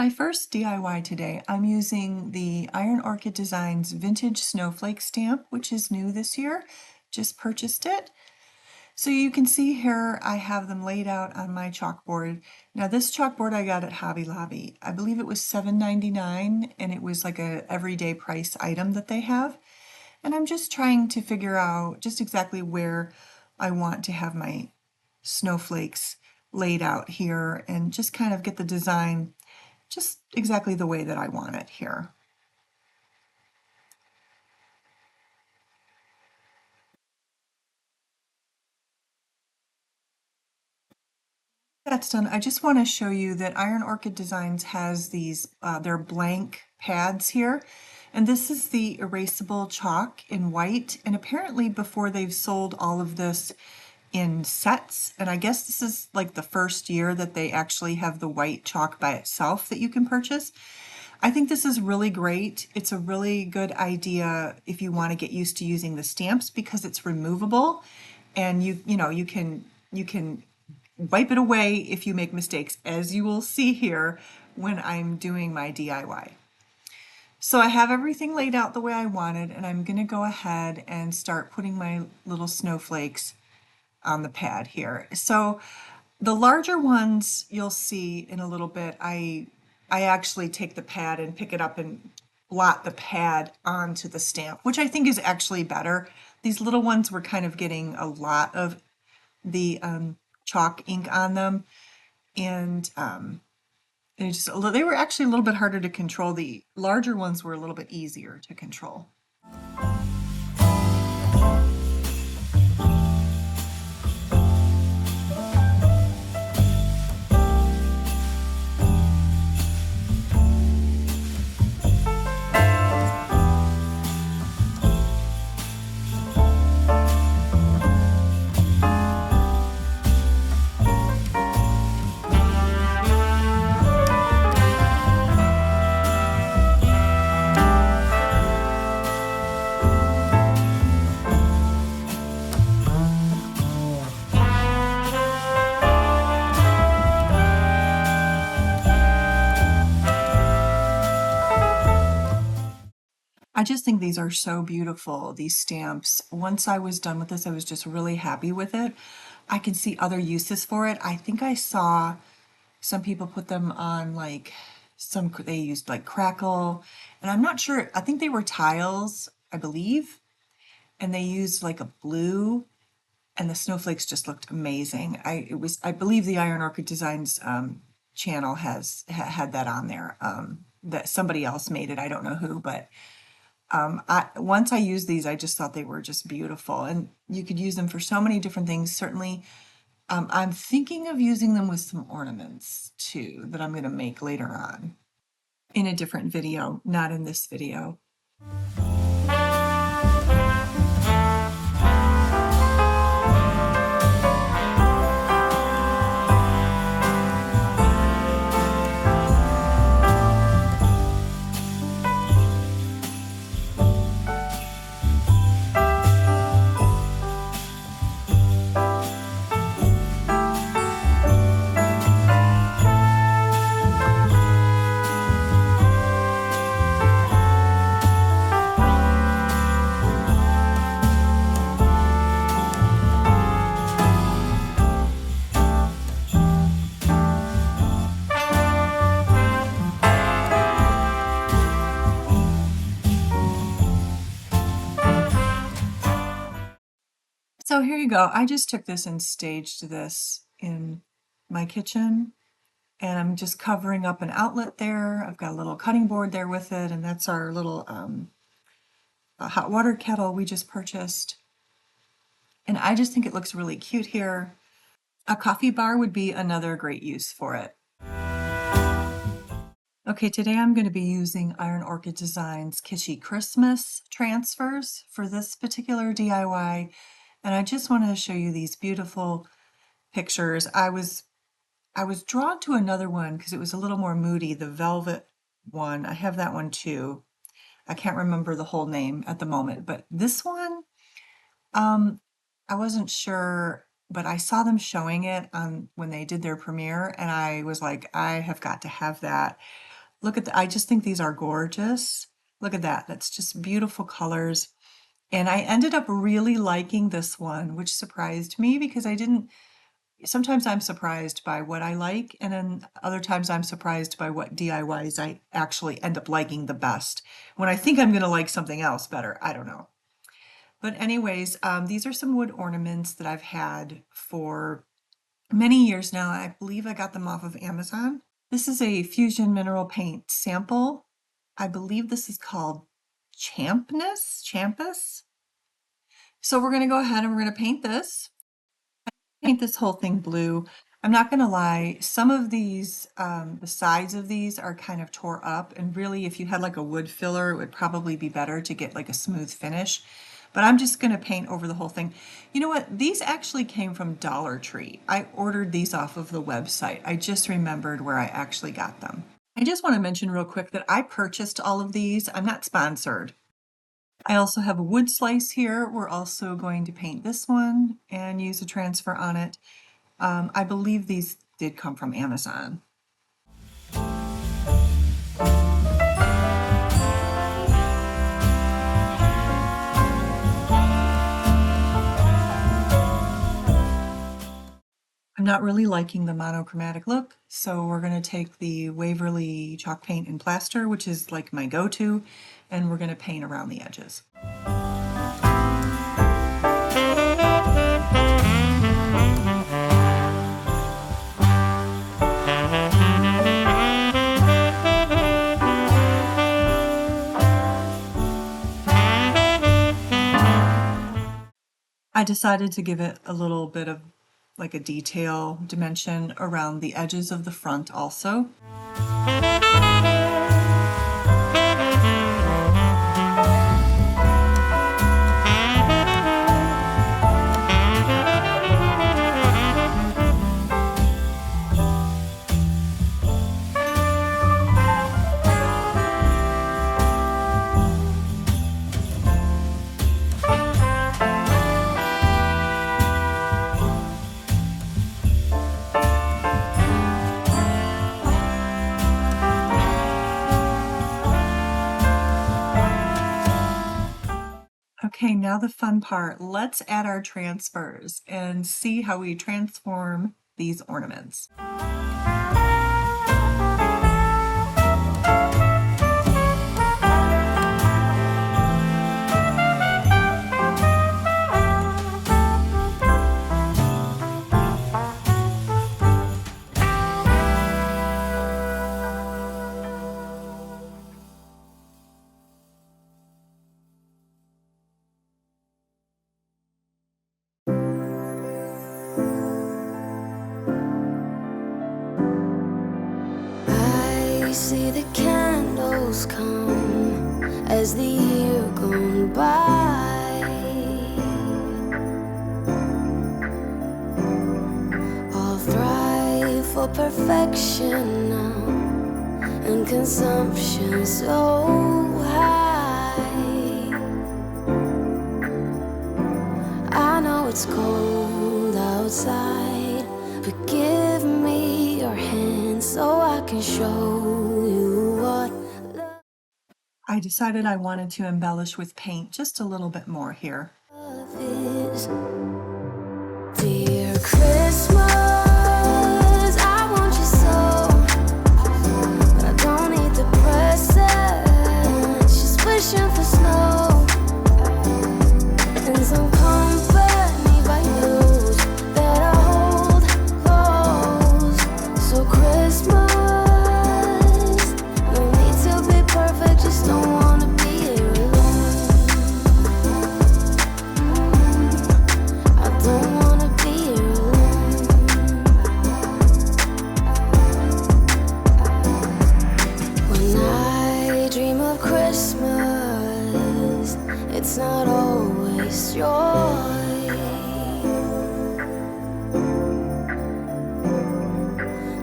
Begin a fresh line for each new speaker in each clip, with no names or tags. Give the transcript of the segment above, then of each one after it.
my first DIY today, I'm using the Iron Orchid Designs Vintage Snowflake stamp, which is new this year. Just purchased it. So you can see here I have them laid out on my chalkboard. Now this chalkboard I got at Hobby Lobby. I believe it was $7.99 and it was like a everyday price item that they have. And I'm just trying to figure out just exactly where I want to have my snowflakes laid out here and just kind of get the design just exactly the way that I want it here. That's done. I just want to show you that Iron Orchid Designs has these, they're blank pads here. And this is the erasable chalk in white. And apparently before they've sold all of this in sets. And I guess this is like the first year that they actually have the white chalk by itself that you can purchase. I think this is really great. It's a really good idea if you want to get used to using the stamps because it's removable and you can wipe it away if you make mistakes, as you will see here when I'm doing my DIY. So I have everything laid out the way I wanted, and I'm going to go ahead and start putting my little snowflakes on the pad here. So the larger ones you'll see in a little bit, I actually take the pad and pick it up and blot the pad onto the stamp, which I think is actually better. These little ones were kind of getting a lot of the chalk ink on them, and they were actually a little bit harder to control. The larger ones were a little bit easier to control. I just think these are so beautiful, these stamps. Once I was done with this, I was just really happy with it. I can see other uses for it. I think I saw some people put them on they used like crackle, and I'm not sure, I think they were tiles, I believe, and they used like a blue, and the snowflakes just looked amazing. I believe the Iron Orchid Designs channel had that on there. That somebody else made it, I don't know who, but once I used these, I just thought they were just beautiful, and you could use them for so many different things. Certainly, I'm thinking of using them with some ornaments too that I'm going to make later on in a different video, not in this video. So here you go. I just took this and staged this in my kitchen, and I'm just covering up an outlet there. I've got a little cutting board there with it, and that's our little hot water kettle we just purchased. And I just think it looks really cute here. A coffee bar would be another great use for it. Okay, today I'm going to be using Iron Orchid Designs Kitschy Christmas transfers for this particular DIY. And I just wanted to show you these beautiful pictures. I was drawn to another one because it was a little more moody, the velvet one. I have that one too. I can't remember the whole name at the moment, but this one, I wasn't sure, but I saw them showing it on when they did their premiere, and I was like, I have got to have that. Look at I just think these are gorgeous. Look at that. That's just beautiful colors. And I ended up really liking this one, which surprised me because I didn't. Sometimes I'm surprised by what I like, and then other times I'm surprised by what DIYs I actually end up liking the best. When I think I'm going to like something else better, I don't know. But anyways, these are some wood ornaments that I've had for many years now. I believe I got them off of Amazon. This is a fusion mineral paint sample. I believe this is called Champus. So we're going to go ahead and we're going to paint this. Paint this whole thing blue. I'm not going to lie, some of these, the sides of these are kind of tore up, and really if you had like a wood filler, it would probably be better to get like a smooth finish. But I'm just going to paint over the whole thing. You know what? These actually came from Dollar Tree. I ordered these off of the website. I just remembered where I actually got them. I just want to mention real quick that I purchased all of these. I'm not sponsored. I also have a wood slice here. We're also going to paint this one and use a transfer on it. I believe these did come from Amazon. I'm not really liking the monochromatic look, so we're going to take the Waverly chalk paint and plaster, which is like my go-to, and we're going to paint around the edges. I decided to give it a little bit of like a detail dimension around the edges of the front also. Okay, now the fun part. Let's add our transfers and see how we transform these ornaments.
See the candles come as the year gone by. All thrive for perfection now, and consumption so high. I know it's cold outside, but give me your hand so I can show you what
I decided I wanted to embellish with paint just a little bit more here.
love is. Dear Christmas, I want you so, but I don't need the presents, just wishing for snow and some company by news that I hold close. So Christmas, no need to be perfect, just don't wanna be here alone. I don't wanna be here alone. When I dream of Christmas, it's not always joy,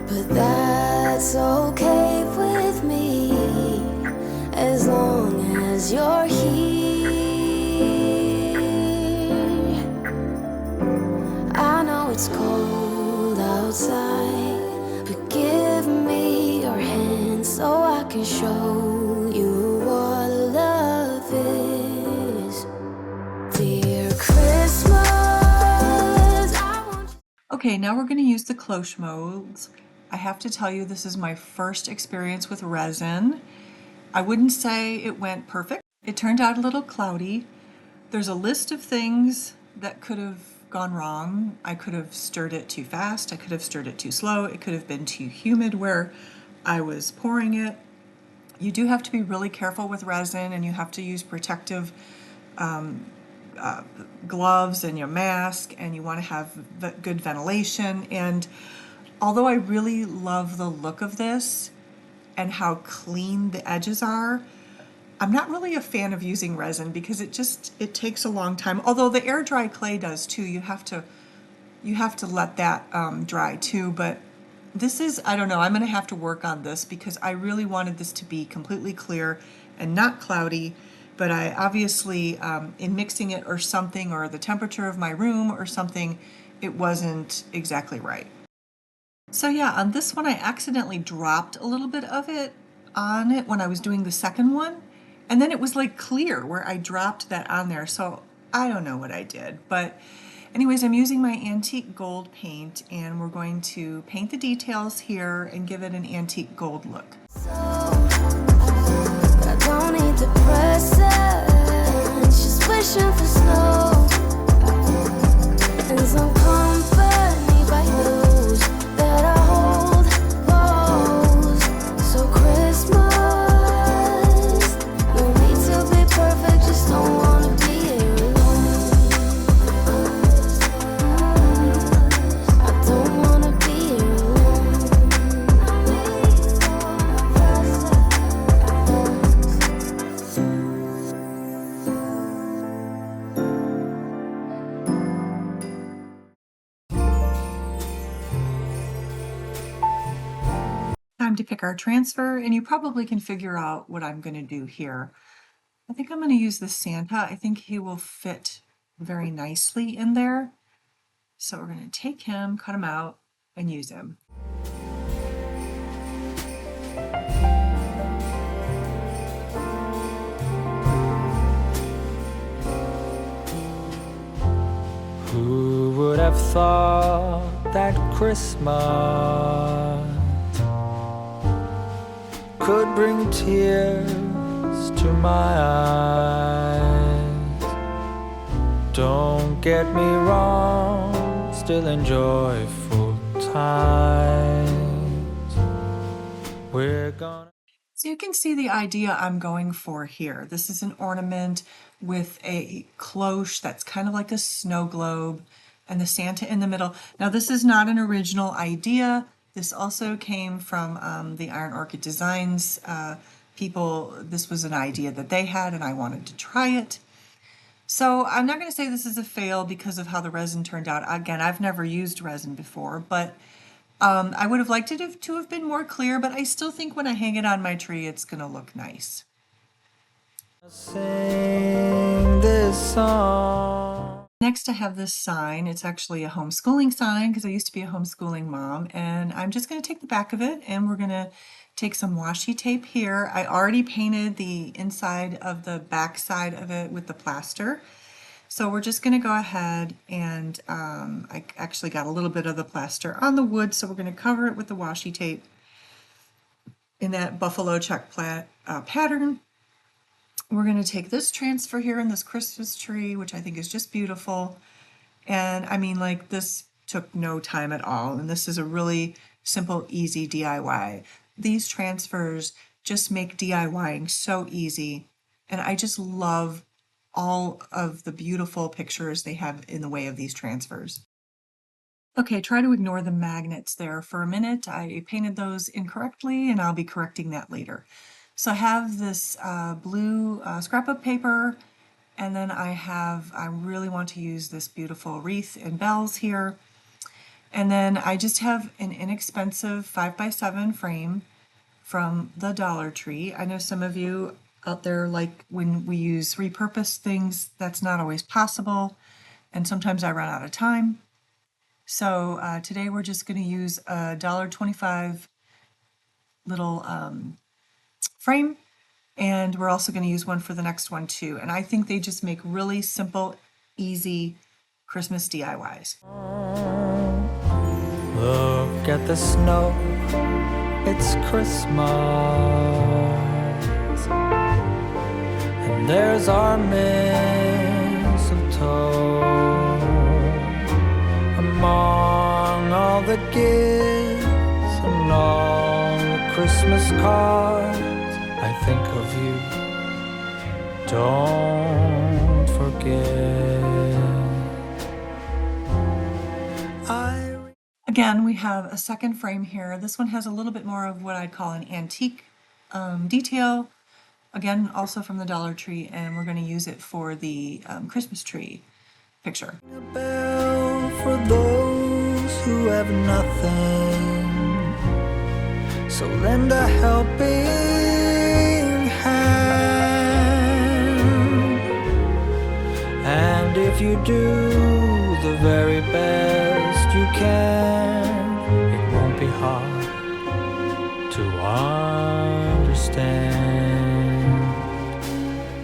but that's okay with me as long as you're here. I know it's cold outside, but give me your hand so I can
Okay, now we're going to use the cloche molds. I have to tell you, this is my first experience with resin. I wouldn't say it went perfect. It turned out a little cloudy. There's a list of things that could have gone wrong. I could have stirred it too fast. I could have stirred it too slow. It could have been too humid where I was pouring it. You do have to be really careful with resin, and you have to use protective gloves and your mask, and you want to have good ventilation. And although I really love the look of this and how clean the edges are, I'm not really a fan of using resin because it takes a long time. Although the air dry clay does too. You have to let that dry too. But this is, I don't know, I'm going to have to work on this because I really wanted this to be completely clear and not cloudy. But I obviously, in mixing it or something, or the temperature of my room or something, it wasn't exactly right. So yeah, on this one I accidentally dropped a little bit of it on it when I was doing the second one. And then it was like clear where I dropped that on there. So I don't know what I did. But anyways, I'm using my antique gold paint, and we're going to paint the details here and give it an antique gold look.
I don't need the presents, just wishing for snow and some company by those that I hold close. So Christmas, no need to be perfect, just don't wanna be here alone. I don't wanna be here alone.
Time to pick our transfer, and you probably can figure out what I'm going to do here. I think I'm going to use the Santa. I think he will fit very nicely in there. So we're going to take him, cut him out, and use him.
Who would have thought that Christmas could bring tears to my eyes? Don't get me wrong, still enjoy full times. We're gonna...
So you can see the idea I'm going for here. This is an ornament with a cloche that's kind of like a snow globe and the Santa in the middle. Now this is not an original idea. This also came from the Iron Orchid Designs people. This was an idea that they had and I wanted to try it. So I'm not going to say this is a fail because of how the resin turned out. Again, I've never used resin before, but I would have liked it to have been more clear, but I still think when I hang it on my tree, it's going to look nice.
Sing this song.
Next, I have this sign. It's actually a homeschooling sign because I used to be a homeschooling mom, and I'm just going to take the back of it and we're going to take some washi tape here. I already painted the inside of the back side of it with the plaster. So we're just going to go ahead and I actually got a little bit of the plaster on the wood, so we're going to cover it with the washi tape in that buffalo check pattern. We're going to take this transfer here in this Christmas tree, which I think is just beautiful. And I mean, like, this took no time at all. And this is a really simple, easy DIY. These transfers just make DIYing so easy. And I just love all of the beautiful pictures they have in the way of these transfers. Okay, try to ignore the magnets there for a minute. I painted those incorrectly and I'll be correcting that later. So I have this blue scrapbook paper, and then I really want to use this beautiful wreath and bells here. And then I just have an inexpensive 5x7 frame from the Dollar Tree. I know some of you out there, like when we use repurposed things, that's not always possible, and sometimes I run out of time. So today we're just going to use a $1.25 little frame, and we're also going to use one for the next one too. And I think they just make really simple, easy Christmas DIYs.
Look at the snow, it's Christmas. And there's our mistletoe. Among all the gifts and all the Christmas cards, I think of you. Don't forget.
Again, we have a second frame here. This one has a little bit more of what I'd call an antique detail. Again, also from the Dollar Tree, and we're going to use it for the Christmas tree picture.
A bell for those who have nothing, so lend a helping hand. And if you do the very best you can, it won't be hard to understand.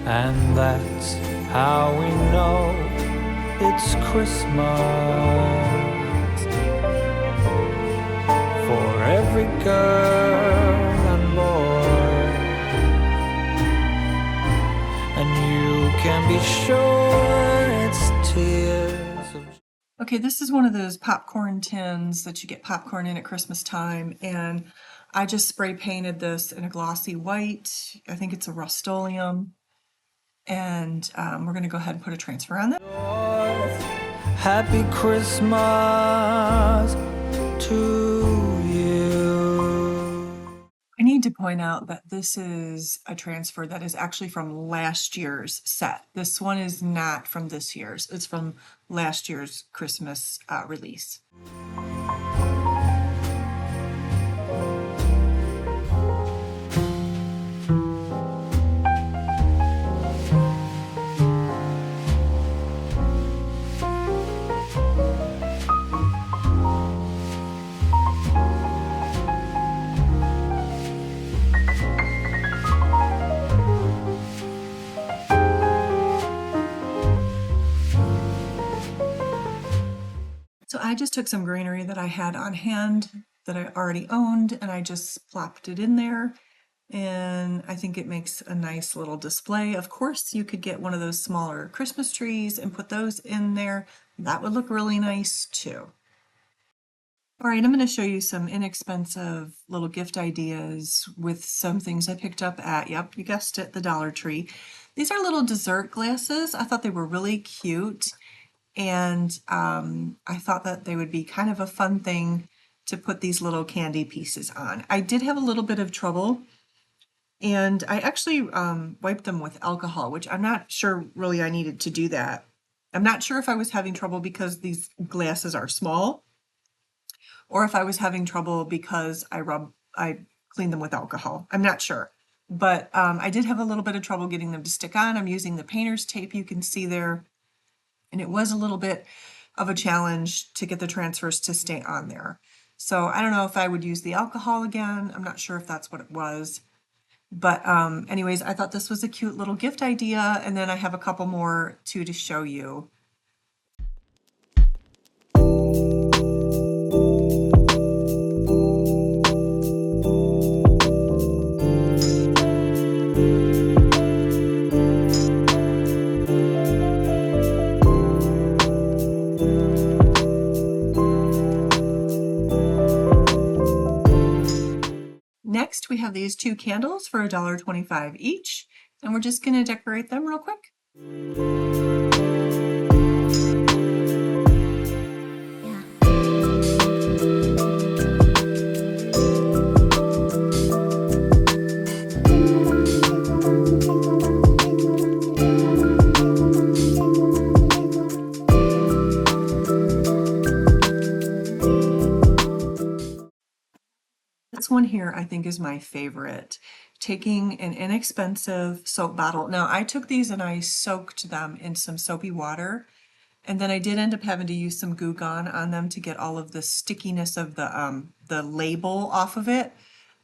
And that's how we know it's Christmas for every girl and boy. And you can be sure it's tears of...
Okay, this is one of those popcorn tins that you get popcorn in at Christmas time, and I just spray painted this in a glossy white. I think it's a Rust-Oleum, and we're going to go ahead and put a transfer on that.
Happy Christmas to you.
I need to point out that this is a transfer that is actually from last year's set. This one is not from this year's. It's from last year's Christmas release. So I just took some greenery that I had on hand that I already owned, and I just plopped it in there, and I think it makes a nice little display. Of course, you could get one of those smaller Christmas trees and put those in there. That would look really nice too. All right, I'm going to show you some inexpensive little gift ideas with some things I picked up at, yep, you guessed it, the Dollar Tree. These are little dessert glasses. I thought they were really cute. And I thought that they would be kind of a fun thing to put these little candy pieces on. I did have a little bit of trouble, and I actually wiped them with alcohol, which I'm not sure really I needed to do that. I'm not sure if I was having trouble because these glasses are small, or if I was having trouble because I cleaned them with alcohol. I'm not sure. But I did have a little bit of trouble getting them to stick on. I'm using the painter's tape you can see there. And it was a little bit of a challenge to get the transfers to stay on there. So I don't know if I would use the alcohol again. I'm not sure if that's what it was. But anyways, I thought this was a cute little gift idea. And then I have a couple more too to show you. Next, we have these two candles for $1.25 each, and we're just going to decorate them real quick. This one here I think is my favorite. Taking an inexpensive soap bottle. Now I took these and I soaked them in some soapy water, and then I did end up having to use some Goo Gone on them to get all of the stickiness of the label off of it.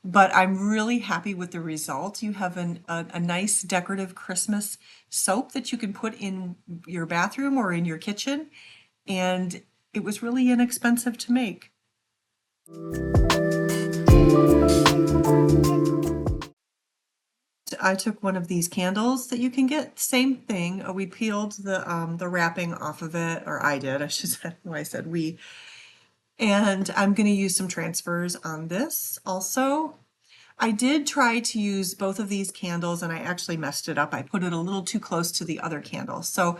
But I'm really happy with the result. You have a nice decorative Christmas soap that you can put in your bathroom or in your kitchen, and it was really inexpensive to make. I took one of these candles that you can get, same thing. We peeled the wrapping off of it, or I did, I should say, no, I said we. And I'm going to use some transfers on this also. I did try to use both of these candles and I actually messed it up. I put it a little too close to the other candle. So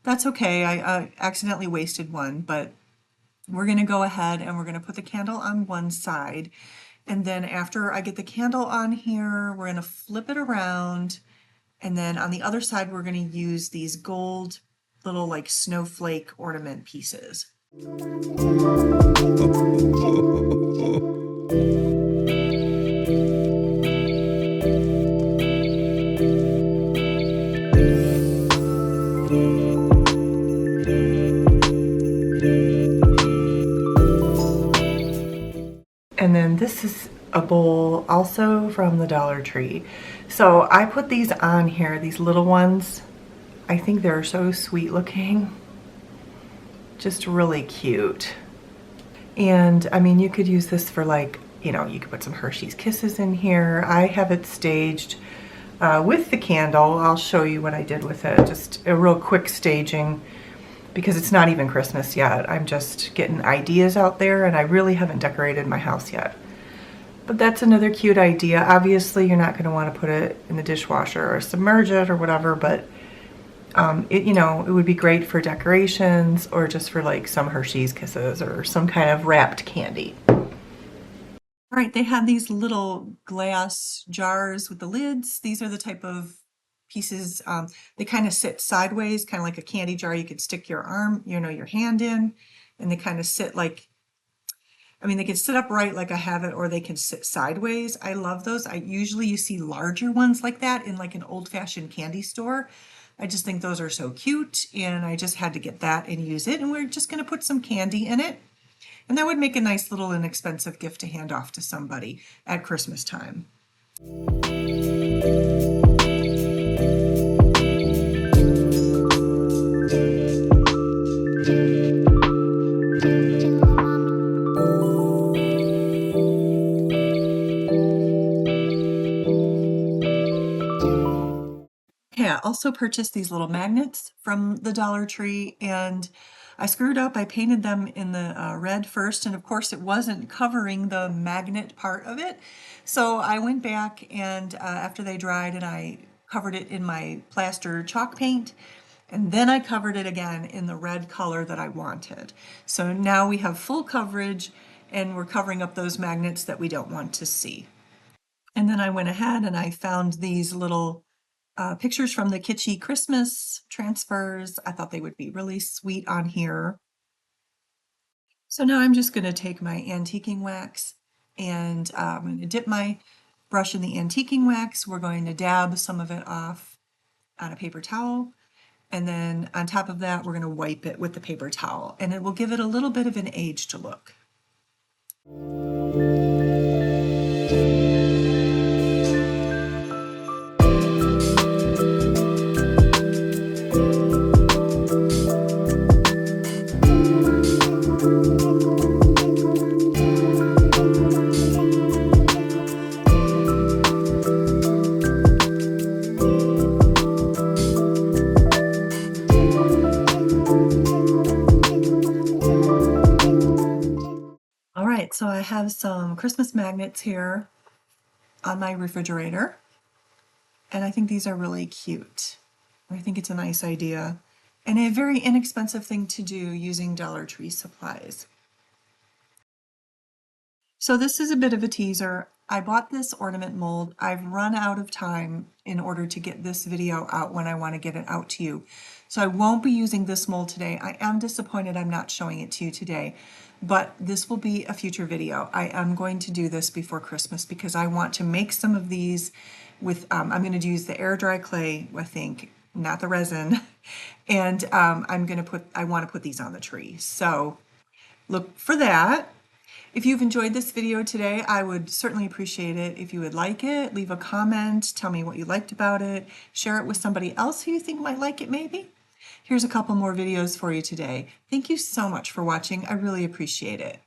that's okay. I accidentally wasted one, but we're going to go ahead and we're going to put the candle on one side. And then after I get the candle on here, we're going to flip it around. And then on the other side, we're going to use these gold little like snowflake ornament pieces. And then this is a bowl also from the Dollar Tree. So I put these on here, these little ones. I think they're so sweet looking. Just really cute. And I mean, you could use this for like, you know, you could put some Hershey's Kisses in here. I have it staged with the candle. I'll show you what I did with it. Just a real quick staging because it's not even Christmas yet. I'm just getting ideas out there and I really haven't decorated my house yet. But that's another cute idea. Obviously, you're not going to want to put it in the dishwasher or submerge it or whatever, but you know, it would be great for decorations or just for like some Hershey's Kisses or some kind of wrapped candy. All right, they have these little glass jars with the lids. These are the type of pieces, they kind of sit sideways, kind of like a candy jar. You could stick your arm, you know, your hand in, and they kind of sit like, I mean, they can sit upright like I have it, or they can sit sideways. I love those. Usually you see larger ones like that in like an old-fashioned candy store. I just think those are so cute, and I just had to get that and use it. And we're just going to put some candy in it. And that would make a nice little inexpensive gift to hand off to somebody at Christmas time. I also purchased these little magnets from the Dollar Tree, and I screwed up. I painted them in the red first, and of course it wasn't covering the magnet part of it. So I went back and after they dried, and I covered it in my plaster chalk paint, and then I covered it again in the red color that I wanted. So now we have full coverage, and we're covering up those magnets that we don't want to see. And then I went ahead and I found these little pictures from the Kitschy Christmas transfers. I thought they would be really sweet on here. So now I'm just going to take my antiquing wax and I'm going to dip my brush in the antiquing wax. We're going to dab some of it off on a paper towel. And then on top of that, we're going to wipe it with the paper towel, and it will give it a little bit of an aged look. So I have some Christmas magnets here on my refrigerator, and I think these are really cute. I think it's a nice idea and a very inexpensive thing to do using Dollar Tree supplies. So this is a bit of a teaser. I bought this ornament mold. I've run out of time in order to get this video out when I want to get it out to you. So I won't be using this mold today. I am disappointed I'm not showing it to you today, but this will be a future video. I am going to do this before Christmas because I want to make some of these with, I'm going to use the air dry clay, I think, not the resin, and I want to put these on the tree. So look for that. If you've enjoyed this video today, I would certainly appreciate it if you would like it. Leave a comment, tell me what you liked about it, share it with somebody else who you think might like it maybe. Here's a couple more videos for you today. Thank you so much for watching. I really appreciate it.